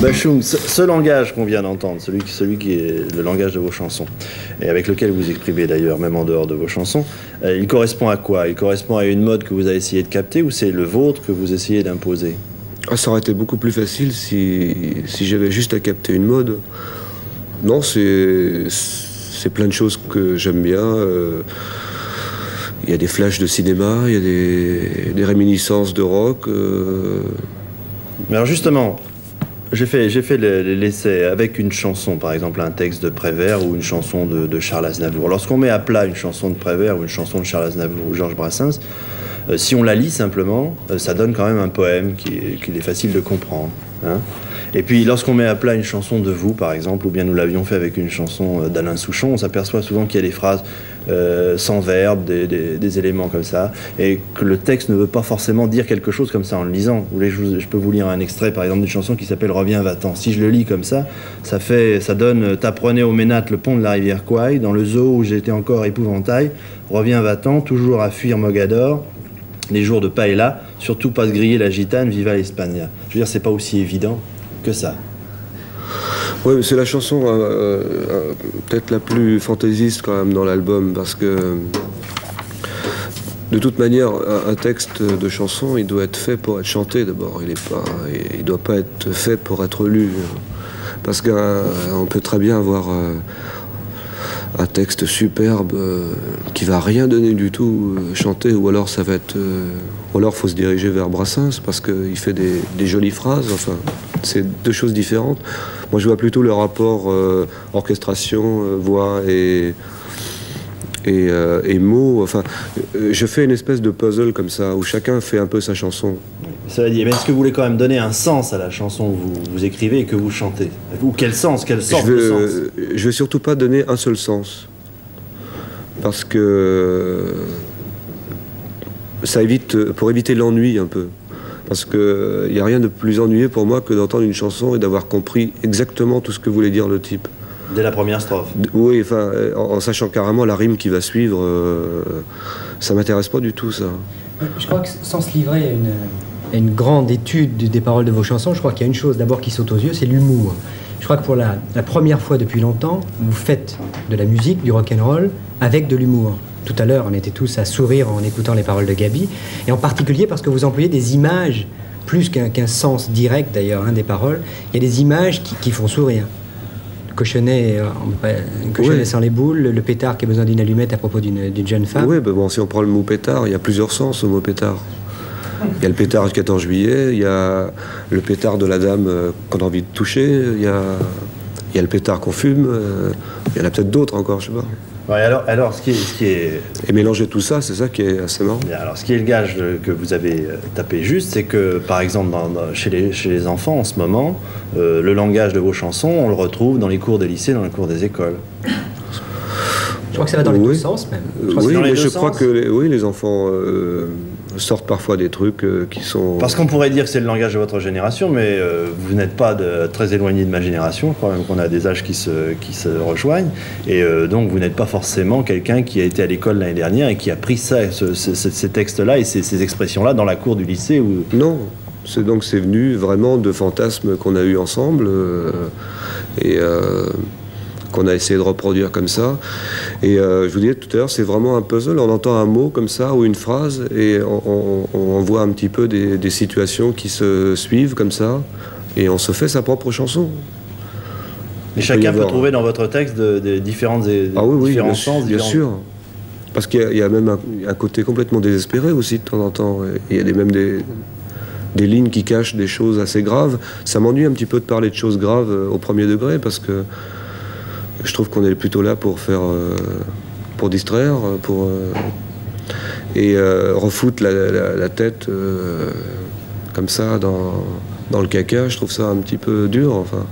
Bashung, ce langage qu'on vient d'entendre, celui qui est le langage de vos chansons, et avec lequel vous exprimez d'ailleurs, même en dehors de vos chansons, il correspond à quoi? Il correspond à une mode que vous avez essayé de capter, ou c'est le vôtre que vous essayez d'imposer? Ah, ça aurait été beaucoup plus facile si j'avais juste à capter une mode. Non, c'est plein de choses que j'aime bien. Il y a des flashs de cinéma, il y a des réminiscences de rock. Mais alors justement, j'ai fait l'essai avec une chanson, par exemple un texte de Prévert ou une chanson de Charles Aznavour. Lorsqu'on met à plat une chanson de Prévert ou une chanson de Charles Aznavour ou Georges Brassens, si on la lit simplement, ça donne quand même un poème qu'il est facile de comprendre. Hein. Et puis lorsqu'on met à plat une chanson de vous, par exemple, ou bien nous l'avions fait avec une chanson d'Alain Souchon, on s'aperçoit souvent qu'il y a des phrases sans verbe, des éléments comme ça, et que le texte ne veut pas forcément dire quelque chose comme ça en le lisant. Vous voulez, je peux vous lire un extrait, par exemple, d'une chanson qui s'appelle « Reviens, va-t'en ». Si je le lis comme ça, ça donne « T'apprenais au Ménate le pont de la rivière Kouaï, dans le zoo où j'étais encore épouvantail, reviens, va-t'en, toujours à fuir Mogador, les jours de paella, surtout pas se griller la gitane, viva l'Espagne ». Je veux dire, c'est pas aussi évident que ça. Oui, mais c'est la chanson peut-être la plus fantaisiste quand même dans l'album, parce que de toute manière, un texte de chanson, il doit être fait pour être chanté d'abord. Il doit pas être fait pour être lu, parce qu'on peut très bien avoir un texte superbe qui va rien donner du tout chanter, ou alors ça va être, ou alors faut se diriger vers Brassens parce qu'il fait des jolies phrases. Enfin, c'est deux choses différentes. Moi, je vois plutôt le rapport orchestration, voix et mots. Enfin, je fais une espèce de puzzle comme ça où chacun fait un peu sa chanson. Cela dit, mais est-ce que vous voulez quand même donner un sens à la chanson que vous écrivez et que vous chantez? Ou quel sens, quelle sorte de sens? Je veux surtout pas donner un seul sens, parce que ça évite, pour éviter l'ennui un peu. Parce qu'il n'y a rien de plus ennuyeux pour moi que d'entendre une chanson et d'avoir compris exactement tout ce que voulait dire le type. Dès la première strophe. Oui, enfin, en sachant carrément la rime qui va suivre, ça m'intéresse pas du tout, ça. Je crois que sans se livrer à une grande étude des paroles de vos chansons, je crois qu'il y a une chose d'abord qui saute aux yeux, c'est l'humour. Je crois que pour la première fois depuis longtemps, vous faites de la musique, du rock'n'roll, avec de l'humour. Tout à l'heure, on était tous à sourire en écoutant les paroles de Gaby, et en particulier parce que vous employez des images, plus qu'un sens direct d'ailleurs des paroles, il y a des images qui font sourire. Le cochonnet, Oui. Sans les boules, le pétard qui a besoin d'une allumette à propos d'une jeune femme. Oui, ben bon, si on prend le mot pétard, il y a plusieurs sens au mot pétard. Il y a le pétard du 14 juillet, il y a le pétard de la dame qu'on a envie de toucher, il y a le pétard qu'on fume, il y en a peut-être d'autres encore, je sais pas. Ouais, alors ce qui est... Et mélanger tout ça, c'est ça qui est assez marrant. Bien, alors, ce qui est le gage que vous avez tapé juste, c'est que, par exemple, chez les enfants, en ce moment, le langage de vos chansons, on le retrouve dans les cours des lycées, dans les cours des écoles. Je crois que ça va dans les deux sens, même. Oui, mais je sens. crois que les enfants sortent parfois des trucs qui sont... Parce qu'on pourrait dire que c'est le langage de votre génération, mais vous n'êtes pas très éloigné de ma génération. Je crois même qu'on a des âges qui se rejoignent. Et donc, vous n'êtes pas forcément quelqu'un qui a été à l'école l'année dernière et qui a pris ça, ces textes-là et ces expressions-là dans la cour du lycée. Non, c'est venu vraiment de fantasmes qu'on a eu ensemble qu'on a essayé de reproduire comme ça. Et je vous disais tout à l'heure, c'est vraiment un puzzle. On entend un mot comme ça ou une phrase et on voit un petit peu des situations qui se suivent comme ça et on se fait sa propre chanson. Et chacun peut trouver dans votre texte différents sens. Bien sûr. Parce qu'il y a même un côté complètement désespéré aussi de temps en temps. Il y a même des lignes qui cachent des choses assez graves. Ça m'ennuie un petit peu de parler de choses graves au premier degré parce que je trouve qu'on est plutôt là pour pour distraire, refoutre la tête comme ça dans le caca. Je trouve ça un petit peu dur, enfin.